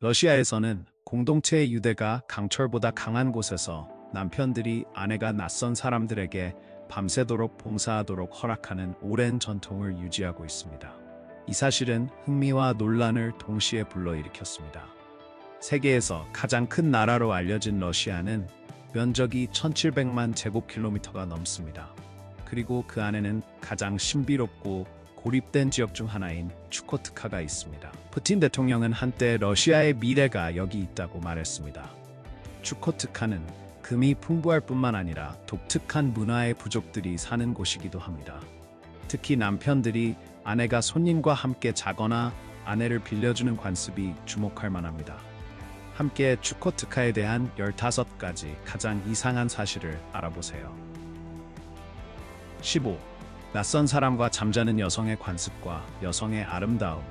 러시아에서는 공동체의 유대가 강철보다 강한 곳에서 남편들이 아내가 낯선 사람들에게 밤새도록 봉사하도록 허락하는 오랜 전통을 유지하고 있습니다. 이 사실은 흥미와 논란을 동시에 불러일으켰습니다. 세계에서 가장 큰 나라로 알려진 러시아는 면적이 1700만 제곱킬로미터가 넘습니다. 그리고 그 안에는 가장 신비롭고 고립된 지역 중 하나인 추코트카가 있습니다. 푸틴 대통령은 한때 러시아의 미래가 여기 있다고 말했습니다. 추코트카는 금이 풍부할 뿐만 아니라 독특한 문화의 부족들이 사는 곳이기도 합니다. 특히 남편들이 아내가 손님과 함께 자거나 아내를 빌려주는 관습이 주목할 만합니다. 함께 추코트카에 대한 15가지 가장 이상한 사실을 알아보세요. 15. 낯선 사람과 잠자는 여성의 관습과 여성의 아름다움.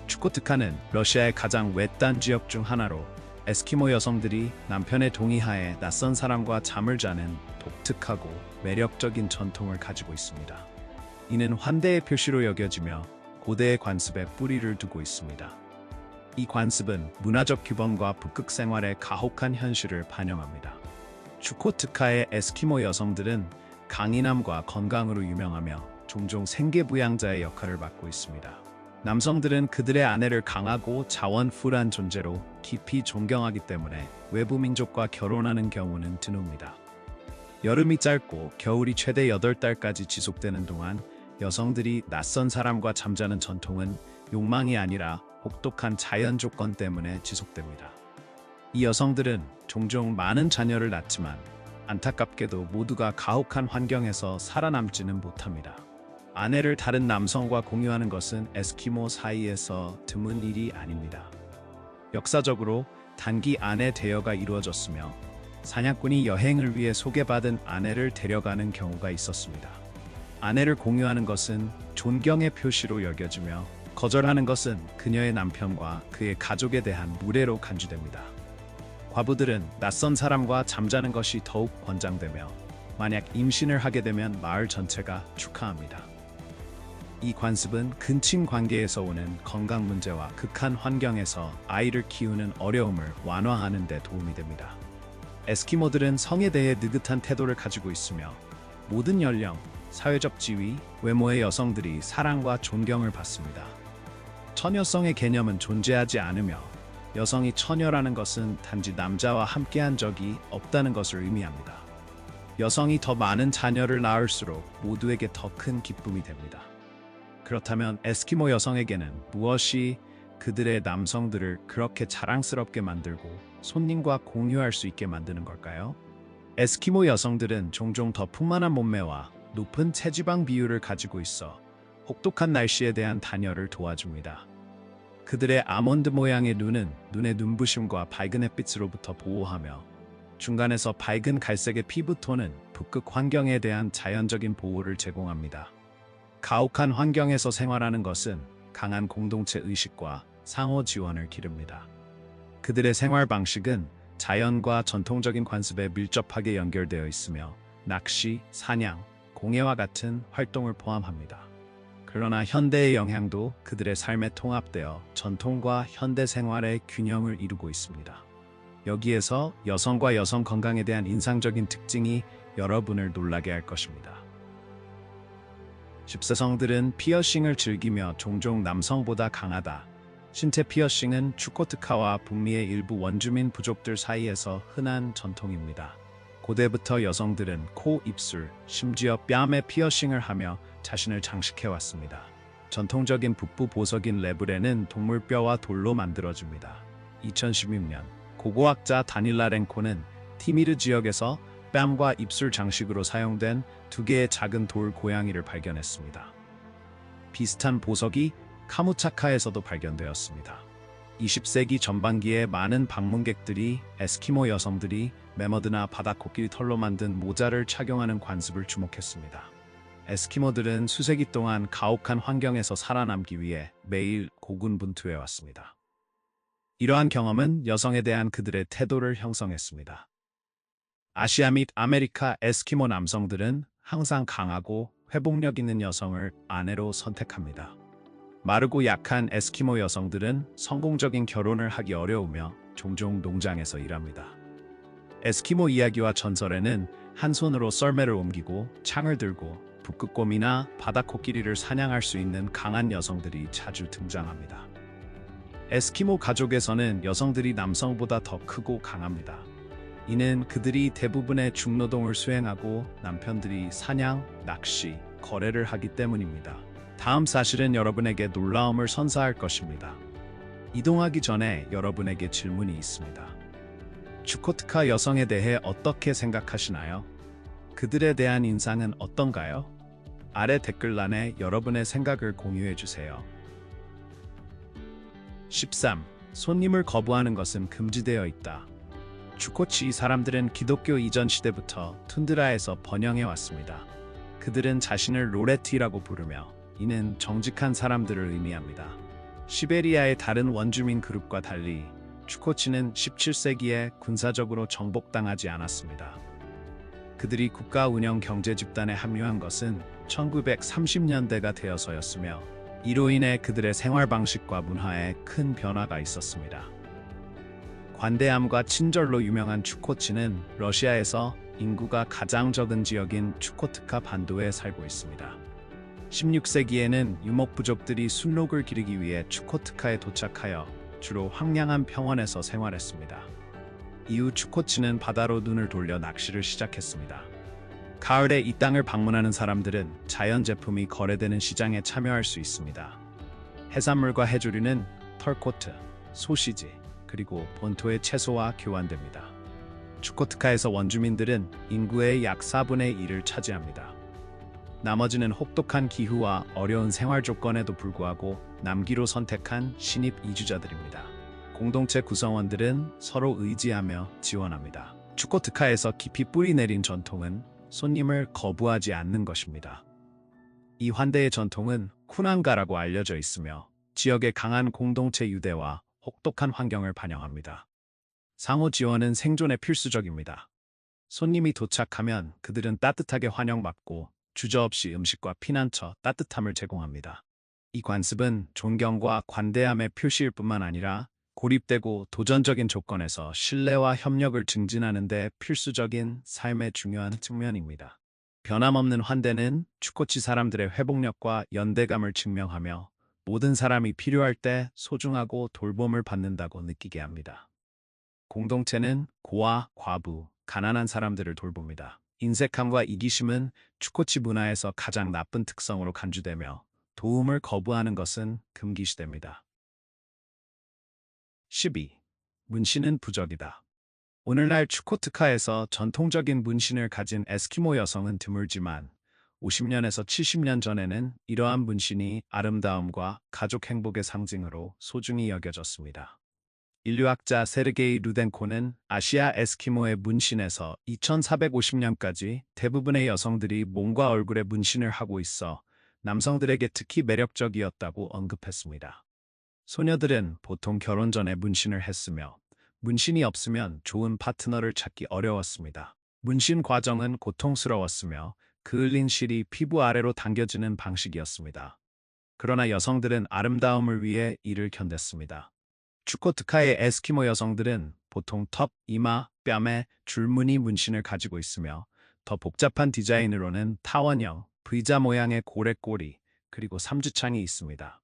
추코트카는 러시아의 가장 외딴 지역 중 하나로 에스키모 여성들이 남편의 동의하에 낯선 사람과 잠을 자는 독특하고 매력적인 전통을 가지고 있습니다. 이는 환대의 표시로 여겨지며 고대의 관습에 뿌리를 두고 있습니다. 이 관습은 문화적 규범과 북극 생활의 가혹한 현실을 반영합니다. 추코트카의 에스키모 여성들은 강인함과 건강으로 유명하며 종종 생계부양자의 역할을 맡고 있습니다. 남성들은 그들의 아내를 강하고 자원풀한 존재로 깊이 존경하기 때문에 외부 민족과 결혼하는 경우는 드뭅니다. 여름이 짧고 겨울이 최대 8달까지 지속되는 동안 여성들이 낯선 사람과 잠자는 전통은 욕망이 아니라 혹독한 자연 조건 때문에 지속됩니다. 이 여성들은 종종 많은 자녀를 낳지만 안타깝게도 모두가 가혹한 환경에서 살아남지는 못합니다. 아내를 다른 남성과 공유하는 것은 에스키모 사이에서 드문 일이 아닙니다. 역사적으로 단기 아내 대여가 이루어졌으며 사냥꾼이 여행을 위해 소개받은 아내를 데려가는 경우가 있었습니다. 아내를 공유하는 것은 존경의 표시로 여겨지며 거절하는 것은 그녀의 남편과 그의 가족에 대한 무례로 간주됩니다. 과부들은 낯선 사람과 잠자는 것이 더욱 권장되며 만약 임신을 하게 되면 마을 전체가 축하합니다. 이 관습은 근친 관계에서 오는 건강 문제와 극한 환경에서 아이를 키우는 어려움을 완화하는 데 도움이 됩니다. 에스키모들은 성에 대해 느긋한 태도를 가지고 있으며 모든 연령, 사회적 지위, 외모의 여성들이 사랑과 존경을 받습니다. 처녀성의 개념은 존재하지 않으며 여성이 처녀라는 것은 단지 남자와 함께한 적이 없다는 것을 의미합니다. 여성이 더 많은 자녀를 낳을수록 모두에게 더 큰 기쁨이 됩니다. 그렇다면 에스키모 여성에게는 무엇이 그들의 남성들을 그렇게 자랑스럽게 만들고 손님과 공유할 수 있게 만드는 걸까요? 에스키모 여성들은 종종 더 풍만한 몸매와 높은 체지방 비율을 가지고 있어 혹독한 날씨에 대한 단열을 도와줍니다. 그들의 아몬드 모양의 눈은 눈의 눈부심과 밝은 햇빛으로부터 보호하며 중간에서 밝은 갈색의 피부톤은 북극 환경에 대한 자연적인 보호를 제공합니다. 가혹한 환경에서 생활하는 것은 강한 공동체 의식과 상호 지원을 기릅니다. 그들의 생활 방식은 자연과 전통적인 관습에 밀접하게 연결되어 있으며 낚시, 사냥, 공예와 같은 활동을 포함합니다. 그러나 현대의 영향도 그들의 삶에 통합되어 전통과 현대 생활의 균형을 이루고 있습니다. 여기에서 여성과 여성 건강에 대한 인상적인 특징이 여러분을 놀라게 할 것입니다. 집사성들은 피어싱을 즐기며 종종 남성보다 강하다. 신체 피어싱은 추코트카와 북미의 일부 원주민 부족들 사이에서 흔한 전통입니다. 고대부터 여성들은 코, 입술, 심지어 뺨에 피어싱을 하며 자신을 장식해왔습니다. 전통적인 북부 보석인 레브레는 동물뼈와 돌로 만들어집니다. 2016년 고고학자 다닐라 렌코는 티미르 지역에서 뺨과 입술 장식으로 사용된 2개의 작은 돌 고양이를 발견했습니다. 비슷한 보석이 카무차카에서도 발견되었습니다. 20세기 전반기에 많은 방문객들이 에스키모 여성들이 매머드나 바다코끼리 털로 만든 모자를 착용하는 관습을 주목했습니다. 에스키모들은 수세기 동안 가혹한 환경에서 살아남기 위해 매일 고군분투해왔습니다. 이러한 경험은 여성에 대한 그들의 태도를 형성했습니다. 아시아 및 아메리카 에스키모 남성들은 항상 강하고 회복력 있는 여성을 아내로 선택합니다. 마르고 약한 에스키모 여성들은 성공적인 결혼을 하기 어려우며 종종 농장에서 일합니다. 에스키모 이야기와 전설에는 한 손으로 썰매를 옮기고 창을 들고 북극곰이나 바다코끼리를 사냥할 수 있는 강한 여성들이 자주 등장합니다. 에스키모 가족에서는 여성들이 남성보다 더 크고 강합니다. 이는 그들이 대부분의 중노동을 수행하고 남편들이 사냥, 낚시, 거래를 하기 때문입니다. 다음 사실은 여러분에게 놀라움을 선사할 것입니다. 이동하기 전에 여러분에게 질문이 있습니다. 추코트카 여성에 대해 어떻게 생각하시나요? 그들에 대한 인상은 어떤가요? 아래 댓글란에 여러분의 생각을 공유해 주세요. 13. 손님을 거부하는 것은 금지되어 있다. 추코치 사람들은 기독교 이전 시대부터 툰드라에서 번영해 왔습니다. 그들은 자신을 로레티라고 부르며 이는 정직한 사람들을 의미합니다. 시베리아의 다른 원주민 그룹과 달리 추코치는 17세기에 군사적으로 정복당하지 않았습니다. 그들이 국가 운영 경제 집단에 합류한 것은 1930년대가 되어서였으며 이로 인해 그들의 생활 방식과 문화에 큰 변화가 있었습니다. 관대함과 친절로 유명한 추코치는 러시아에서 인구가 가장 적은 지역인 추코트카 반도에 살고 있습니다. 16세기에는 유목부족들이 순록을 기르기 위해 추코트카에 도착하여 주로 황량한 평원에서 생활했습니다. 이후 추코치는 바다로 눈을 돌려 낚시를 시작했습니다. 가을에 이 땅을 방문하는 사람들은 자연 제품이 거래되는 시장에 참여할 수 있습니다. 해산물과 해조류는 털코트, 소시지, 그리고 본토의 채소와 교환됩니다. 추코트카에서 원주민들은 인구의 약 4분의 1을 차지합니다. 나머지는 혹독한 기후와 어려운 생활 조건에도 불구하고 남기로 선택한 신입 이주자들입니다. 공동체 구성원들은 서로 의지하며 지원합니다. 추코트카에서 깊이 뿌리 내린 전통은 손님을 거부하지 않는 것입니다. 이 환대의 전통은 쿠난가라고 알려져 있으며 지역의 강한 공동체 유대와 혹독한 환경을 반영합니다. 상호 지원은 생존에 필수적입니다. 손님이 도착하면 그들은 따뜻하게 환영받고 주저없이 음식과 피난처, 따뜻함을 제공합니다. 이 관습은 존경과 관대함의 표시일 뿐만 아니라 고립되고 도전적인 조건에서 신뢰와 협력을 증진하는 데 필수적인 삶의 중요한 측면입니다. 변함없는 환대는 추코치 사람들의 회복력과 연대감을 증명하며 모든 사람이 필요할 때 소중하고 돌봄을 받는다고 느끼게 합니다. 공동체는 고아, 과부, 가난한 사람들을 돌봅니다. 인색함과 이기심은 추코치 문화에서 가장 나쁜 특성으로 간주되며 도움을 거부하는 것은 금기시됩니다. 12. 문신은 부적이다. 오늘날 추코트카에서 전통적인 문신을 가진 에스키모 여성은 드물지만 50년에서 70년 전에는 이러한 문신이 아름다움과 가족 행복의 상징으로 소중히 여겨졌습니다. 인류학자 세르게이 루덴코는 아시아 에스키모의 문신에서 2450년까지 대부분의 여성들이 몸과 얼굴에 문신을 하고 있어 남성들에게 특히 매력적이었다고 언급했습니다. 소녀들은 보통 결혼 전에 문신을 했으며 문신이 없으면 좋은 파트너를 찾기 어려웠습니다. 문신 과정은 고통스러웠으며 그을린 실이 피부 아래로 당겨지는 방식이었습니다. 그러나 여성들은 아름다움을 위해 이를 견뎠습니다. 추코트카의 에스키모 여성들은 보통 턱, 이마, 뺨에 줄무늬 문신을 가지고 있으며 더 복잡한 디자인으로는 타원형, V자 모양의 고래꼬리, 그리고 삼지창이 있습니다.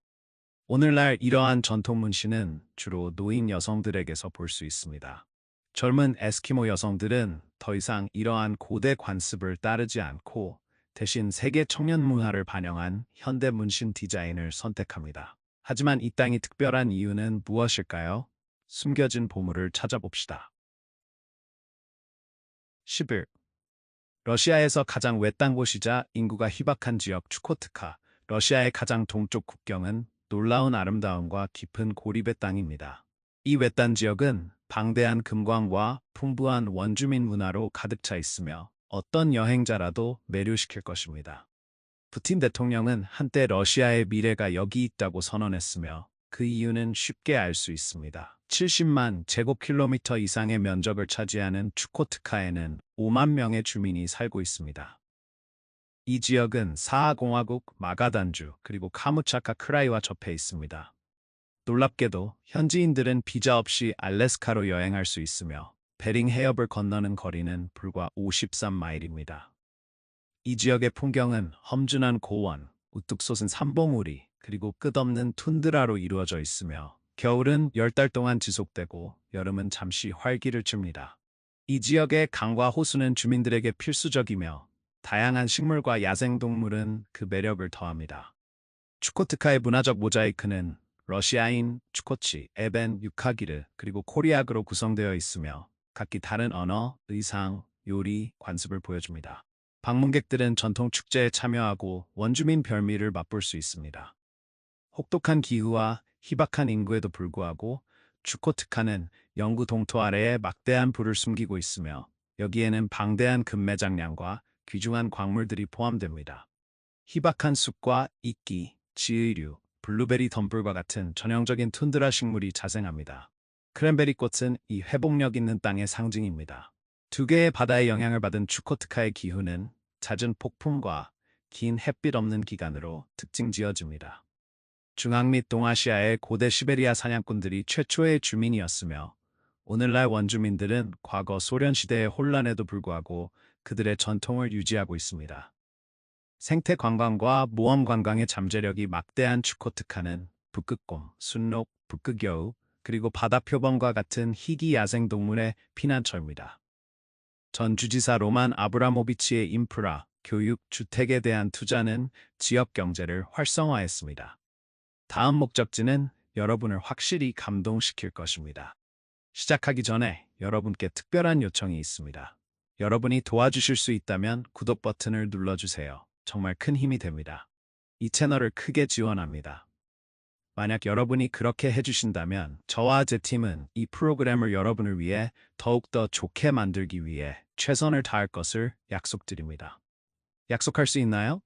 오늘날 이러한 전통 문신은 주로 노인 여성들에게서 볼 수 있습니다. 젊은 에스키모 여성들은 더 이상 이러한 고대 관습을 따르지 않고 대신 세계 청년 문화를 반영한 현대 문신 디자인을 선택합니다. 하지만 이 땅이 특별한 이유는 무엇일까요? 숨겨진 보물을 찾아봅시다. 11. 러시아에서 가장 외딴 곳이자 인구가 희박한 지역 추코트카, 러시아의 가장 동쪽 국경은 놀라운 아름다움과 깊은 고립의 땅입니다. 이 외딴 지역은 방대한 금광과 풍부한 원주민 문화로 가득 차 있으며 어떤 여행자라도 매료시킬 것입니다. 푸틴 대통령은 한때 러시아의 미래가 여기 있다고 선언했으며 그 이유는 쉽게 알 수 있습니다. 70만 제곱킬로미터 이상의 면적을 차지하는 추코트카에는 5만 명의 주민이 살고 있습니다. 이 지역은 사하공화국 마가단주 그리고 카무차카 크라이와 접해 있습니다. 놀랍게도 현지인들은 비자 없이 알래스카로 여행할 수 있으며 베링 해협을 건너는 거리는 불과 53마일입니다. 이 지역의 풍경은 험준한 고원, 우뚝 솟은 삼봉우리, 그리고 끝없는 툰드라로 이루어져 있으며 겨울은 10달 동안 지속되고 여름은 잠시 활기를 줍니다. 이 지역의 강과 호수는 주민들에게 필수적이며 다양한 식물과 야생동물은 그 매력을 더합니다. 추코트카의 문화적 모자이크는 러시아인, 추코치, 에벤, 유카기르, 그리고 코리아크로 구성되어 있으며 각기 다른 언어, 의상, 요리, 관습을 보여줍니다. 방문객들은 전통 축제에 참여하고 원주민 별미를 맛볼 수 있습니다. 혹독한 기후와 희박한 인구에도 불구하고 추코트카는 영구 동토 아래에 막대한 부를 숨기고 있으며 여기에는 방대한 금매장량과 귀중한 광물들이 포함됩니다. 희박한 숲과 이끼, 지의류, 블루베리 덤불과 같은 전형적인 툰드라 식물이 자생합니다. 크랜베리 꽃은 이 회복력 있는 땅의 상징입니다. 두 개의 바다의 영향을 받은 추코트카의 기후는 잦은 폭풍과 긴 햇빛 없는 기간으로 특징 지어집니다. 중앙 및 동아시아의 고대 시베리아 사냥꾼들이 최초의 주민이었으며 오늘날 원주민들은 과거 소련 시대의 혼란에도 불구하고 그들의 전통을 유지하고 있습니다. 생태 관광과 모험 관광의 잠재력이 막대한 추코트카는 북극곰, 순록, 북극여우, 그리고 바다표범과 같은 희귀 야생동물의 피난처입니다. 전 주지사 로만 아브라모비치의 인프라, 교육, 주택에 대한 투자는 지역 경제를 활성화했습니다. 다음 목적지는 여러분을 확실히 감동시킬 것입니다. 시작하기 전에 여러분께 특별한 요청이 있습니다. 여러분이 도와주실 수 있다면 구독 버튼을 눌러주세요. 정말 큰 힘이 됩니다. 이 채널을 크게 지원합니다. 만약 여러분이 그렇게 해주신다면 저와 제 팀은 이 프로그램을 여러분을 위해 더욱더 좋게 만들기 위해 최선을 다할 것을 약속드립니다. 약속할 수 있나요?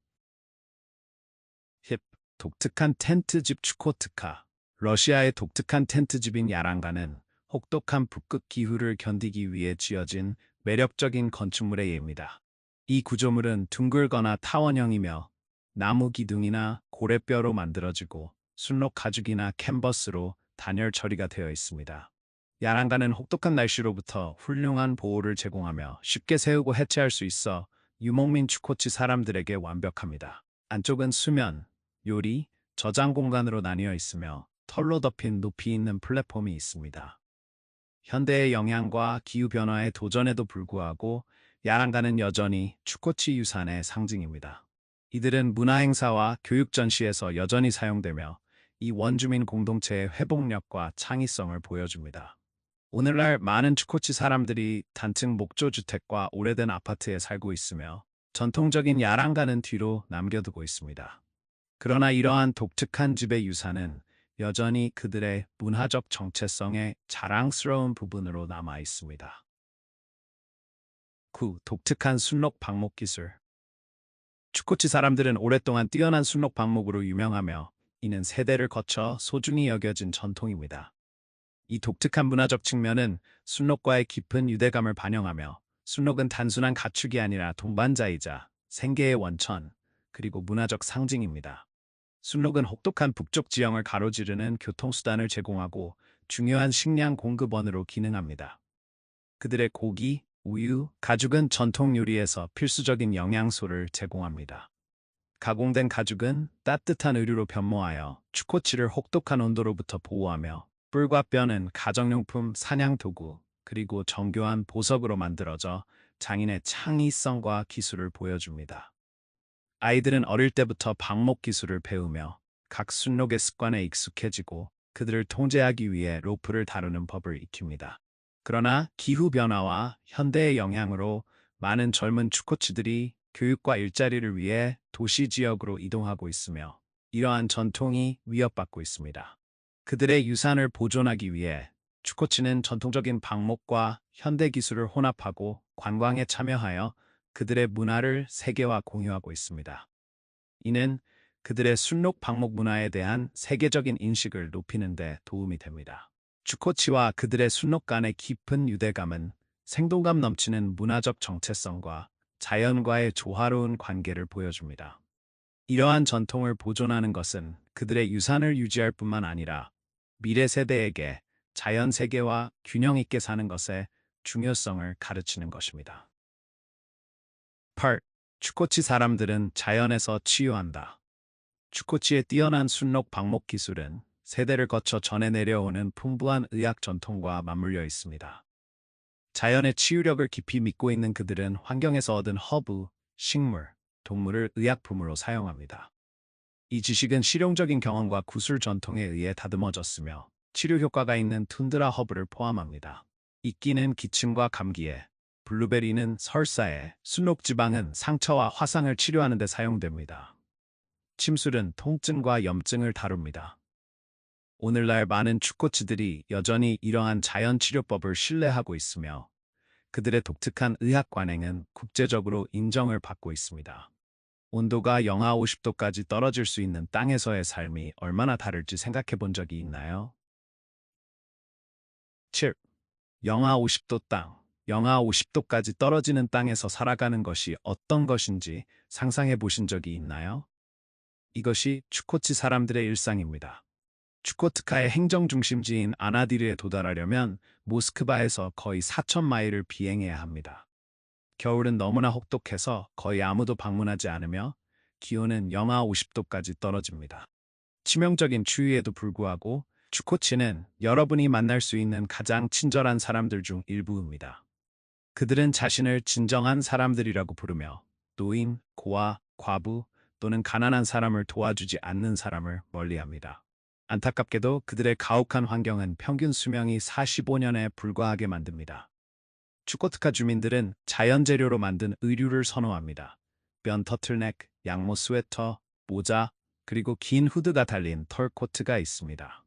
힙, 독특한 텐트집 추코트카. 러시아의 독특한 텐트집인 야랑가는 혹독한 북극 기후를 견디기 위해 지어진 매력적인 건축물의 예입니다. 이 구조물은 둥글거나 타원형이며 나무 기둥이나 고래뼈로 만들어지고 순록 가죽이나 캔버스로 단열 처리가 되어 있습니다. 야랑가는 혹독한 날씨로부터 훌륭한 보호를 제공하며 쉽게 세우고 해체할 수 있어 유목민 추코치 사람들에게 완벽합니다. 안쪽은 수면, 요리, 저장 공간으로 나뉘어 있으며 털로 덮인 높이 있는 플랫폼이 있습니다. 현대의 영향과 기후변화의 도전에도 불구하고 야랑가는 여전히 추코치 유산의 상징입니다. 이들은 문화행사와 교육 전시에서 여전히 사용되며 이 원주민 공동체의 회복력과 창의성을 보여줍니다. 오늘날 많은 추코치 사람들이 단층 목조주택과 오래된 아파트에 살고 있으며 전통적인 야랑가는 뒤로 남겨두고 있습니다. 그러나 이러한 독특한 집의 유산은 여전히 그들의 문화적 정체성의 자랑스러운 부분으로 남아 있습니다. 9. 독특한 순록 방목 기술. 추코치 사람들은 오랫동안 뛰어난 순록 방목으로 유명하며 이는 세대를 거쳐 소중히 여겨진 전통입니다. 이 독특한 문화적 측면은 순록과의 깊은 유대감을 반영하며 순록은 단순한 가축이 아니라 동반자이자 생계의 원천, 그리고 문화적 상징입니다. 순록은 혹독한 북쪽 지형을 가로지르는 교통수단을 제공하고 중요한 식량 공급원으로 기능합니다. 그들의 고기, 우유, 가죽은 전통 요리에서 필수적인 영양소를 제공합니다. 가공된 가죽은 따뜻한 의류로 변모하여 추코치를 혹독한 온도로부터 보호하며 뿔과 뼈는 가정용품, 사냥도구, 그리고 정교한 보석으로 만들어져 장인의 창의성과 기술을 보여줍니다. 아이들은 어릴 때부터 방목 기술을 배우며 각 순록의 습관에 익숙해지고 그들을 통제하기 위해 로프를 다루는 법을 익힙니다. 그러나 기후변화와 현대의 영향으로 많은 젊은 추코치들이 교육과 일자리를 위해 도시 지역으로 이동하고 있으며 이러한 전통이 위협받고 있습니다. 그들의 유산을 보존하기 위해 추코치는 전통적인 방목과 현대 기술을 혼합하고 관광에 참여하여 그들의 문화를 세계와 공유하고 있습니다. 이는 그들의 순록 방목 문화에 대한 세계적인 인식을 높이는 데 도움이 됩니다. 추코치와 그들의 순록 간의 깊은 유대감은 생동감 넘치는 문화적 정체성과 자연과의 조화로운 관계를 보여줍니다. 이러한 전통을 보존하는 것은 그들의 유산을 유지할 뿐만 아니라 미래 세대에게 자연 세계와 균형 있게 사는 것의 중요성을 가르치는 것입니다. 8. 추코치 사람들은 자연에서 치유한다. 추코치의 뛰어난 순록 방목 기술은 세대를 거쳐 전해 내려오는 풍부한 의학 전통과 맞물려 있습니다. 자연의 치유력을 깊이 믿고 있는 그들은 환경에서 얻은 허브, 식물, 동물을 의약품으로 사용합니다. 이 지식은 실용적인 경험과 구술 전통에 의해 다듬어졌으며 치료 효과가 있는 툰드라 허브를 포함합니다. 이끼는 기침과 감기에, 블루베리는 설사에, 순록지방은 상처와 화상을 치료하는 데 사용됩니다. 침술은 통증과 염증을 다룹니다. 오늘날 많은 추코치들이 여전히 이러한 자연 치료법을 신뢰하고 있으며 그들의 독특한 의학 관행은 국제적으로 인정을 받고 있습니다. 온도가 영하 50도까지 떨어질 수 있는 땅에서의 삶이 얼마나 다를지 생각해 본 적이 있나요? 7. 영하 50도 땅. 영하 50도까지 떨어지는 땅에서 살아가는 것이 어떤 것인지 상상해 보신 적이 있나요? 이것이 추코치 사람들의 일상입니다. 추코트카의 행정 중심지인 아나디르에 도달하려면 모스크바에서 거의 4,000마일을 비행해야 합니다. 겨울은 너무나 혹독해서 거의 아무도 방문하지 않으며 기온은 영하 50도까지 떨어집니다. 치명적인 추위에도 불구하고 추코치는 여러분이 만날 수 있는 가장 친절한 사람들 중 일부입니다. 그들은 자신을 진정한 사람들이라고 부르며 노인, 고아, 과부 또는 가난한 사람을 도와주지 않는 사람을 멀리합니다. 안타깝게도 그들의 가혹한 환경은 평균 수명이 45년에 불과하게 만듭니다. 추코트카 주민들은 자연 재료로 만든 의류를 선호합니다. 면 터틀넥, 양모 스웨터, 모자, 그리고 긴 후드가 달린 털 코트가 있습니다.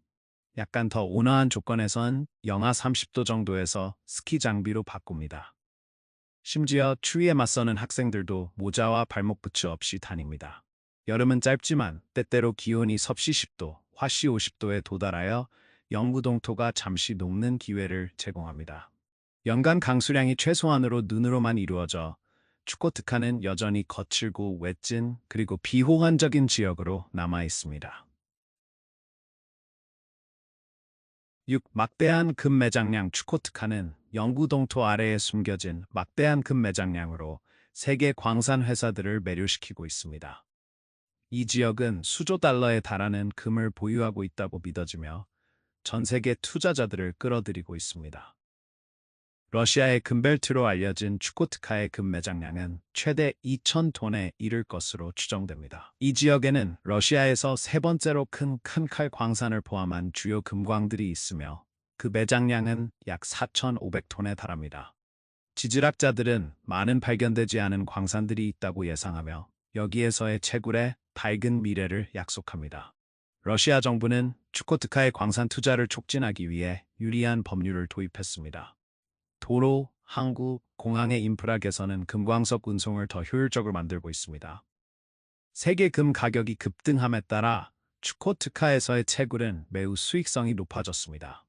약간 더 온화한 조건에선 영하 30도 정도에서 스키 장비로 바꿉니다. 심지어 추위에 맞서는 학생들도 모자와 발목 부츠 없이 다닙니다. 여름은 짧지만 때때로 기온이 섭씨 10도, 화씨 50도에 도달하여 영구 동토가 잠시 녹는 기회를 제공합니다. 연간 강수량이 최소한으로 눈으로만 이루어져 추코트카는 여전히 거칠고 외진 그리고 비호환적인 지역으로 남아 있습니다. 6. 막대한 금 매장량. 추코트카는 영구 동토 아래에 숨겨진 막대한 금 매장량으로 세계 광산 회사들을 매료시키고 있습니다. 이 지역은 수조 달러에 달하는 금을 보유하고 있다고 믿어지며 전 세계 투자자들을 끌어들이고 있습니다. 러시아의 금벨트로 알려진 추코트카의 금 매장량은 최대 2,000톤에 이를 것으로 추정됩니다. 이 지역에는 러시아에서 세 번째로 큰 큰칼 광산을 포함한 주요 금광들이 있으며 그 매장량은 약 4,500톤에 달합니다. 지질학자들은 많은 발견되지 않은 광산들이 있다고 예상하며 여기에서의 채굴의 밝은 미래를 약속합니다. 러시아 정부는 추코트카의 광산 투자를 촉진하기 위해 유리한 법률을 도입했습니다. 도로, 항구, 공항의 인프라 개선은 금광석 운송을 더 효율적으로 만들고 있습니다. 세계 금 가격이 급등함에 따라 추코트카에서의 채굴은 매우 수익성이 높아졌습니다.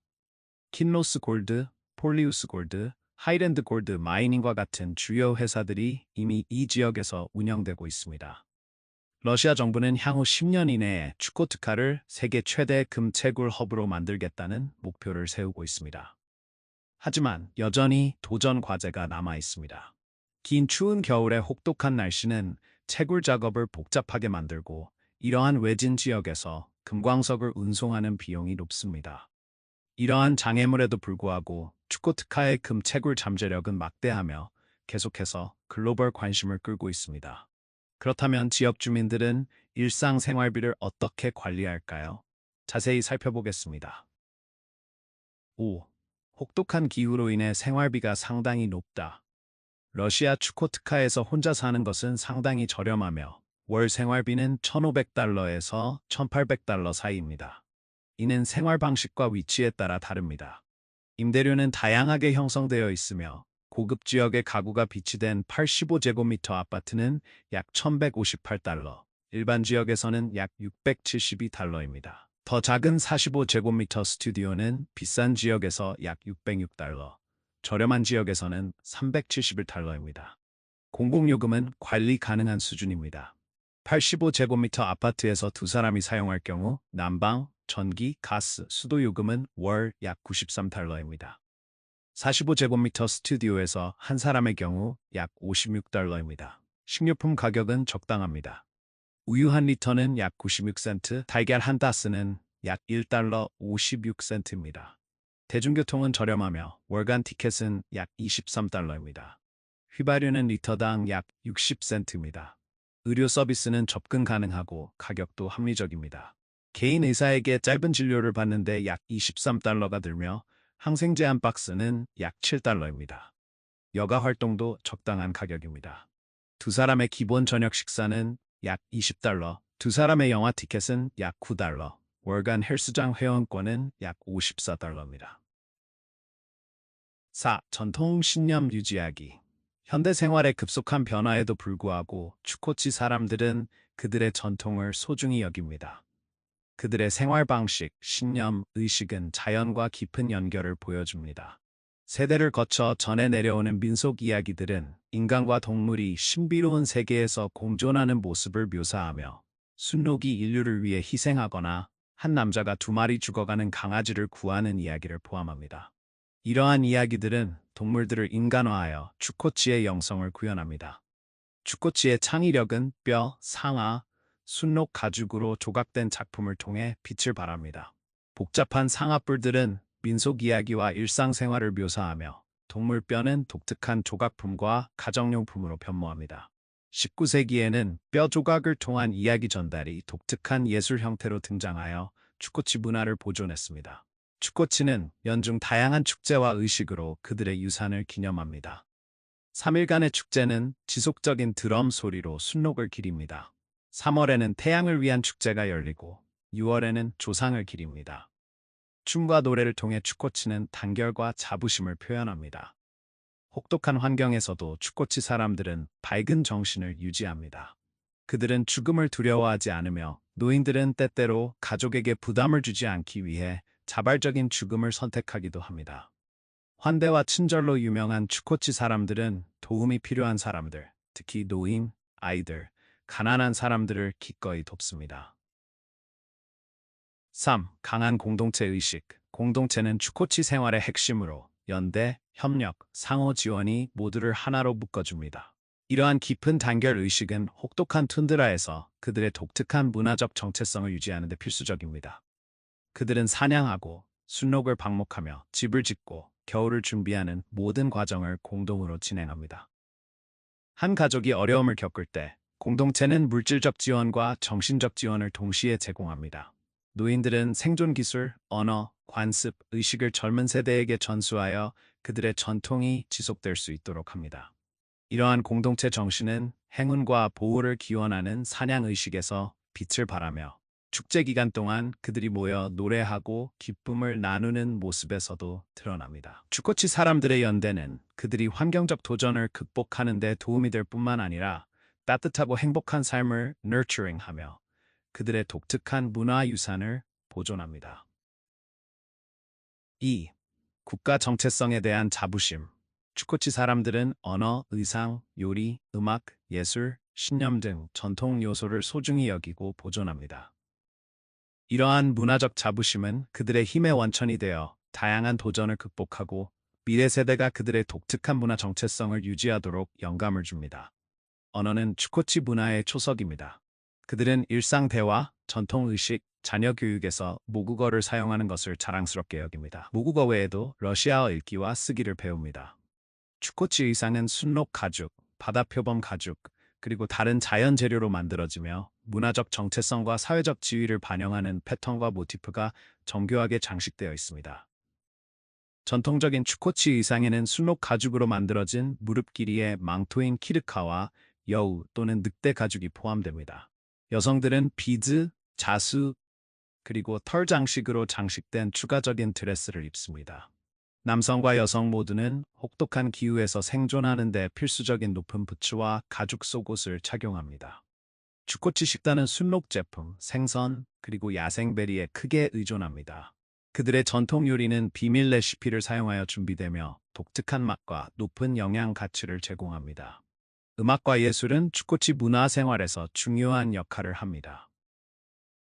킨로스 골드, 폴리우스 골드, 하이랜드 골드 마이닝과 같은 주요 회사들이 이미 이 지역에서 운영되고 있습니다. 러시아 정부는 향후 10년 이내에 추코트카를 세계 최대 금 채굴 허브로 만들겠다는 목표를 세우고 있습니다. 하지만 여전히 도전 과제가 남아 있습니다. 긴 추운 겨울의 혹독한 날씨는 채굴 작업을 복잡하게 만들고 이러한 외진 지역에서 금광석을 운송하는 비용이 높습니다. 이러한 장애물에도 불구하고 추코트카의 금 채굴 잠재력은 막대하며 계속해서 글로벌 관심을 끌고 있습니다. 그렇다면 지역 주민들은 일상 생활비를 어떻게 관리할까요? 자세히 살펴보겠습니다. 5. 혹독한 기후로 인해 생활비가 상당히 높다. 러시아 추코트카에서 혼자 사는 것은 상당히 저렴하며 월 생활비는 1,500달러에서 1,800달러 사이입니다. 이는 생활 방식과 위치에 따라 다릅니다. 임대료는 다양하게 형성되어 있으며 고급 지역의 가구가 비치된 85제곱미터 아파트는 약 1,158달러, 일반 지역에서는 약 672달러입니다. 더 작은 45제곱미터 스튜디오는 비싼 지역에서 약 606달러, 저렴한 지역에서는 371달러입니다. 공공요금은 관리 가능한 수준입니다. 85제곱미터 아파트에서 두 사람이 사용할 경우 난방, 전기, 가스, 수도 요금은 월 약 93달러입니다. 45제곱미터 스튜디오에서 한 사람의 경우 약 56달러입니다. 식료품 가격은 적당합니다. 우유 한 리터는 약 96센트, 달걀 한 다스는 약 1달러 56센트입니다. 대중교통은 저렴하며 월간 티켓은 약 23달러입니다. 휘발유는 리터당 약 60센트입니다. 의료 서비스는 접근 가능하고 가격도 합리적입니다. 개인 의사에게 짧은 진료를 받는데 약 23달러가 들며 항생제 한 박스는 약 7달러입니다. 여가 활동도 적당한 가격입니다. 두 사람의 기본 저녁 식사는 약 20달러, 두 사람의 영화 티켓은 약 9달러, 월간 헬스장 회원권은 약 54달러입니다. 4. 전통 신념 유지하기. 현대 생활의 급속한 변화에도 불구하고 추코치 사람들은 그들의 전통을 소중히 여깁니다. 그들의 생활 방식, 신념, 의식은 자연과 깊은 연결을 보여줍니다. 세대를 거쳐 전해 내려오는 민속 이야기들은 인간과 동물이 신비로운 세계에서 공존하는 모습을 묘사하며 순록이 인류를 위해 희생하거나 한 남자가 두 마리 죽어가는 강아지를 구하는 이야기를 포함합니다. 이러한 이야기들은 동물들을 인간화하여 추코치의 영성을 구현합니다. 추코치의 창의력은 뼈, 상아, 순록 가죽으로 조각된 작품을 통해 빛을 발합니다. 복잡한 상아뿔들은 민속 이야기와 일상생활을 묘사하며 동물 뼈는 독특한 조각품과 가정용품으로 변모합니다. 19세기에는 뼈 조각을 통한 이야기 전달이 독특한 예술 형태로 등장하여 추코치 문화를 보존했습니다. 추코치는 연중 다양한 축제와 의식으로 그들의 유산을 기념합니다. 3일간의 축제는 지속적인 드럼 소리로 순록을 기립니다. 3월에는 태양을 위한 축제가 열리고 6월에는 조상을 기립니다. 춤과 노래를 통해 추코치는 단결과 자부심을 표현합니다. 혹독한 환경에서도 추코치 사람들은 밝은 정신을 유지합니다. 그들은 죽음을 두려워하지 않으며 노인들은 때때로 가족에게 부담을 주지 않기 위해 자발적인 죽음을 선택하기도 합니다. 환대와 친절로 유명한 추코치 사람들은 도움이 필요한 사람들, 특히 노인, 아이들, 가난한 사람들을 기꺼이 돕습니다. 3. 강한 공동체 의식. 공동체는 추코치 생활의 핵심으로 연대, 협력, 상호 지원이 모두를 하나로 묶어줍니다. 이러한 깊은 단결 의식은 혹독한 툰드라에서 그들의 독특한 문화적 정체성을 유지하는 데 필수적입니다. 그들은 사냥하고 순록을 방목하며 집을 짓고 겨울을 준비하는 모든 과정을 공동으로 진행합니다. 한 가족이 어려움을 겪을 때 공동체는 물질적 지원과 정신적 지원을 동시에 제공합니다. 노인들은 생존 기술, 언어, 관습, 의식을 젊은 세대에게 전수하여 그들의 전통이 지속될 수 있도록 합니다. 이러한 공동체 정신은 행운과 보호를 기원하는 사냥 의식에서 빛을 발하며 축제 기간 동안 그들이 모여 노래하고 기쁨을 나누는 모습에서도 드러납니다. 추코치 사람들의 연대는 그들이 환경적 도전을 극복하는 데 도움이 될 뿐만 아니라 따뜻하고 행복한 삶을 nurturing하며 그들의 독특한 문화 유산을 보존합니다. 2. 국가 정체성에 대한 자부심. 추코치 사람들은 언어, 의상, 요리, 음악, 예술, 신념 등 전통 요소를 소중히 여기고 보존합니다. 이러한 문화적 자부심은 그들의 힘의 원천이 되어 다양한 도전을 극복하고 미래 세대가 그들의 독특한 문화 정체성을 유지하도록 영감을 줍니다. 언어는 추코치 문화의 초석입니다. 그들은 일상 대화, 전통 의식, 자녀 교육에서 모국어를 사용하는 것을 자랑스럽게 여깁니다. 모국어 외에도 러시아어 읽기와 쓰기를 배웁니다. 추코치 의상은 순록 가죽, 바다표범 가죽, 그리고 다른 자연 재료로 만들어지며 문화적 정체성과 사회적 지위를 반영하는 패턴과 모티프가 정교하게 장식되어 있습니다. 전통적인 추코치 의상에는 순록 가죽으로 만들어진 무릎 길이의 망토인 키르카와 여우 또는 늑대 가죽이 포함됩니다. 여성들은 비즈, 자수, 그리고 털 장식으로 장식된 추가적인 드레스를 입습니다. 남성과 여성 모두는 혹독한 기후에서 생존하는 데 필수적인 높은 부츠와 가죽 속옷을 착용합니다. 추코치 식단은 순록 제품, 생선, 그리고 야생베리에 크게 의존합니다. 그들의 전통 요리는 비밀 레시피를 사용하여 준비되며 독특한 맛과 높은 영양 가치를 제공합니다. 음악과 예술은 축코치 문화생활에서 중요한 역할을 합니다.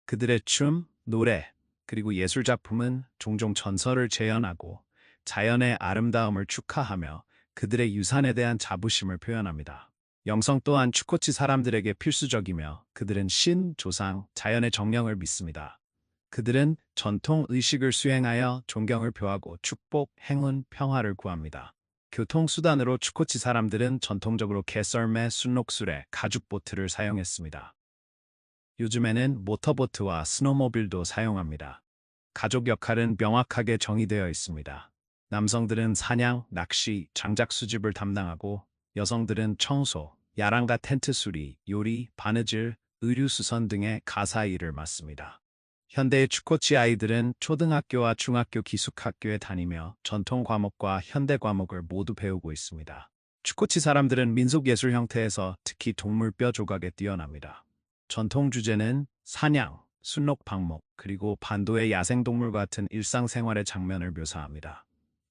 그들의 춤, 노래, 그리고 예술작품은 종종 전설을 재현하고 자연의 아름다움을 축하하며 그들의 유산에 대한 자부심을 표현합니다. 영성 또한 축코치 사람들에게 필수적이며 그들은 신, 조상, 자연의 정령을 믿습니다. 그들은 전통 의식을 수행하여 존경을 표하고 축복, 행운, 평화를 구합니다. 교통수단으로 축코치 사람들은 전통적으로 개썰매, 순록술에 가죽보트를 사용했습니다. 요즘에는 모터보트와 스노모빌도 사용합니다. 가족 역할은 명확하게 정의되어 있습니다. 남성들은 사냥, 낚시, 장작 수집을 담당하고 여성들은 청소, 야랑과 텐트 수리, 요리, 바느질, 의류 수선 등의 가사 일을 맡습니다. 현대의 축코치 아이들은 초등학교와 중학교 기숙학교에 다니며 전통 과목과 현대 과목을 모두 배우고 있습니다. 축코치 사람들은 민속 예술 형태에서 특히 동물 뼈 조각에 뛰어납니다. 전통 주제는 사냥, 순록 방목, 그리고 반도의 야생동물 같은 일상생활의 장면을 묘사합니다.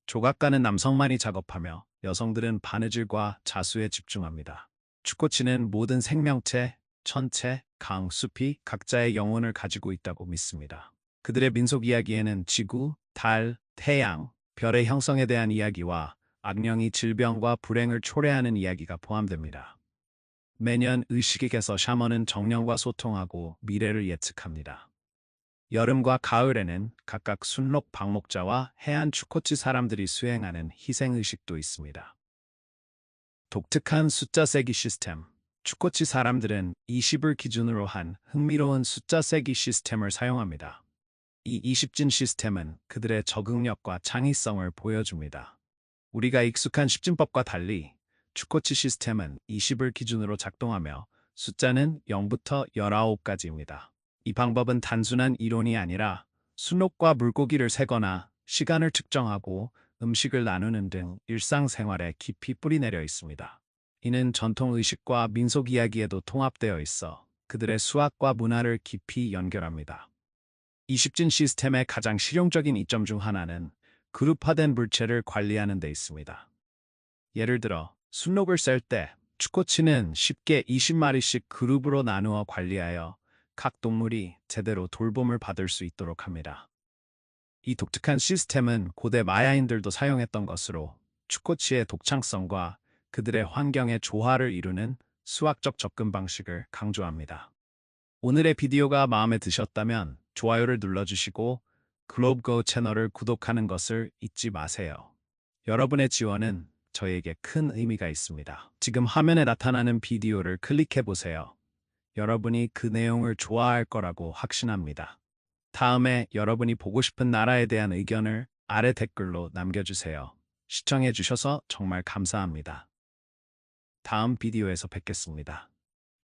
조각가는 남성만이 작업하며 여성들은 바느질과 자수에 집중합니다. 축코치는 모든 생명체, 천체, 강, 숲이 각자의 영혼을 가지고 있다고 믿습니다. 그들의 민속 이야기에는 지구, 달, 태양, 별의 형성에 대한 이야기와 악령이 질병과 불행을 초래하는 이야기가 포함됩니다. 매년 의식에서 샤먼은 정령과 소통하고 미래를 예측합니다. 여름과 가을에는 각각 순록 방목자와 해안 축코치 사람들이 수행하는 희생의식도 있습니다. 독특한 숫자 세기 시스템. 축코치 사람들은 20을 기준으로 한 흥미로운 숫자 세기 시스템을 사용합니다. 이 20진 시스템은 그들의 적응력과 창의성을 보여줍니다. 우리가 익숙한 십진법과 달리 축코치 시스템은 20을 기준으로 작동하며 숫자는 0부터 19까지입니다. 이 방법은 단순한 이론이 아니라 순록과 물고기를 세거나 시간을 측정하고 음식을 나누는 등 일상생활에 깊이 뿌리내려 있습니다. 이는 전통의식과 민속 이야기에도 통합되어 있어 그들의 수학과 문화를 깊이 연결합니다. 20진 시스템의 가장 실용적인 이점 중 하나는 그룹화된 물체를 관리하는 데 있습니다. 예를 들어 순록을 셀 때 축코치는 쉽게 20마리씩 그룹으로 나누어 관리하여 각 동물이 제대로 돌봄을 받을 수 있도록 합니다. 이 독특한 시스템은 고대 마야인들도 사용했던 것으로 축코치의 독창성과 그들의 환경의 조화를 이루는 수학적 접근 방식을 강조합니다. 오늘의 비디오가 마음에 드셨다면 좋아요를 눌러주시고 글로브고 채널을 구독하는 것을 잊지 마세요. 여러분의 지원은 저에게 큰 의미가 있습니다. 지금 화면에 나타나는 비디오를 클릭해보세요. 여러분이 그 내용을 좋아할 거라고 확신합니다. 다음에 여러분이 보고 싶은 나라에 대한 의견을 아래 댓글로 남겨주세요. 시청해주셔서 정말 감사합니다. 다음 비디오에서 뵙겠습니다.